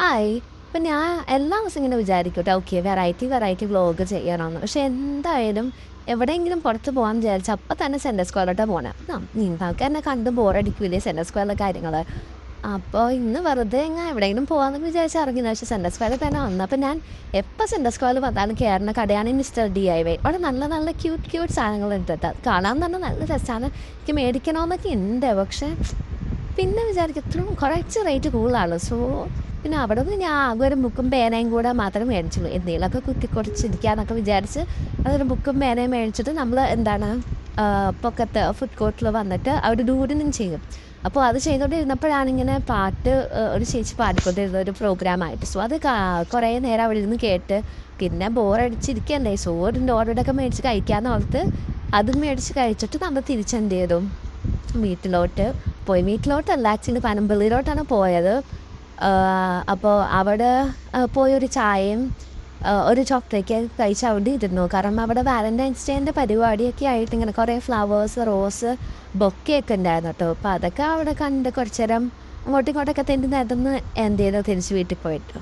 Hi. ഇപ്പം ഞാൻ എല്ലാ ദിവസവും ഇങ്ങനെ വിചാരിക്കും കേട്ടോ, ഓക്കെ വെറൈറ്റി വ്ളോഗ് ചെയ്യണമെന്ന്. പക്ഷെ എന്തായാലും എവിടെയെങ്കിലും പുറത്ത് പോകാൻ വിചാരിച്ചാൽ അപ്പം തന്നെ സെൻട്രൽ സ്ക്വയറിലോട്ടാണ് പോകണേ. നിങ്ങൾക്ക് എന്നെ കണ്ട് ബോറടിക്കില്ലേ സെൻട്രൽ സ്ക്വയറിലെ കാര്യങ്ങൾ. അപ്പോൾ ഇന്ന് വെറുതെ ഇങ്ങനെ എവിടെയെങ്കിലും പോകാമെന്ന് വിചാരിച്ച് ഇറങ്ങി. പക്ഷേ സെൻട്രൽ സ്ക്വയറിൽ തന്നെ വന്നു. അപ്പം ഞാൻ എപ്പോൾ സെൻട്രൽ സ്ക്വയറിൽ വന്നാലും കയറുന്ന കടയാണ് മിസ്റ്റർ DIY. അവിടെ നല്ല നല്ല ക്യൂട്ട് സാധനങ്ങളുണ്ട് കേട്ടോ. കാണാൻ തന്നെ നല്ല രസമാണ്. എനിക്ക് മേടിക്കണമെന്നൊക്കെ ഉണ്ട്. പക്ഷേ പിന്നെ വിചാരിക്കും ഇത്രയും കുറച്ച് റേറ്റ് കൂടുതലാണ്. സോ പിന്നെ അവിടെ നിന്ന് ഞാൻ ആകെ ഒരു ബുക്കും പേനയും കൂടെ മാത്രമേ മേടിച്ചുള്ളൂ. എന്തെങ്കിലുമൊക്കെ കുത്തിക്കുറച്ചിരിക്കാന്നൊക്കെ വിചാരിച്ച് അതൊരു ബുക്കും പേനയും മേടിച്ചിട്ട് നമ്മൾ പൊക്കത്ത് ഫുഡ് കോർട്ടിൽ വന്നിട്ട് അവിടെ ഡൂഡിനും ചെയ്യും. അപ്പോൾ അത് ചെയ്തുകൊണ്ടിരുന്നപ്പോഴാണിങ്ങനെ പാട്ട് ഒരു ചേച്ചി പാടിക്കൊണ്ടിരുന്ന ഒരു പ്രോഗ്രാമായിട്ട്. സോ അത് കുറേ നേരം അവിടെ ഇരുന്ന് കേട്ട് പിന്നെ ബോറടിച്ചിരിക്കണ്ടേ. സോ ഒരു നോർഡൊക്കെ മേടിച്ച് കഴിക്കാമെന്ന് ഓർത്ത് അതും മേടിച്ച് കഴിച്ചിട്ട് നമ്മൾ തിരിച്ചെന്ത് ചെയ്തു, വീട്ടിലോട്ട് പോയി. വീട്ടിലോട്ടല്ല, ആക്ച്വലി പനമ്പള്ളിയിലോട്ടാണ് പോയത്. അപ്പോൾ അവിടെ പോയൊരു ചായയും ഒരു ചോക്ലേറ്റ് കഴിച്ച് അവിടെ ഇരുന്നു. കാരണം അവിടെ വാലൻറ്റൈൻസ് ഡേൻ്റെ പരിപാടിയൊക്കെ ആയിട്ട് ഇങ്ങനെ കുറേ ഫ്ലവേഴ്സ്, റോസ്, ബൊക്കെയൊക്കെ ഉണ്ടായിരുന്നു കേട്ടോ. അപ്പോൾ അതൊക്കെ അവിടെ കണ്ട് കുറച്ച് നേരം അങ്ങോട്ടും ഇങ്ങോട്ടൊക്കെ തെണ്ടി നടന്ന് എന്ത് ചെയ്തു തിരിച്ച് വീട്ടിൽ പോയിട്ടു.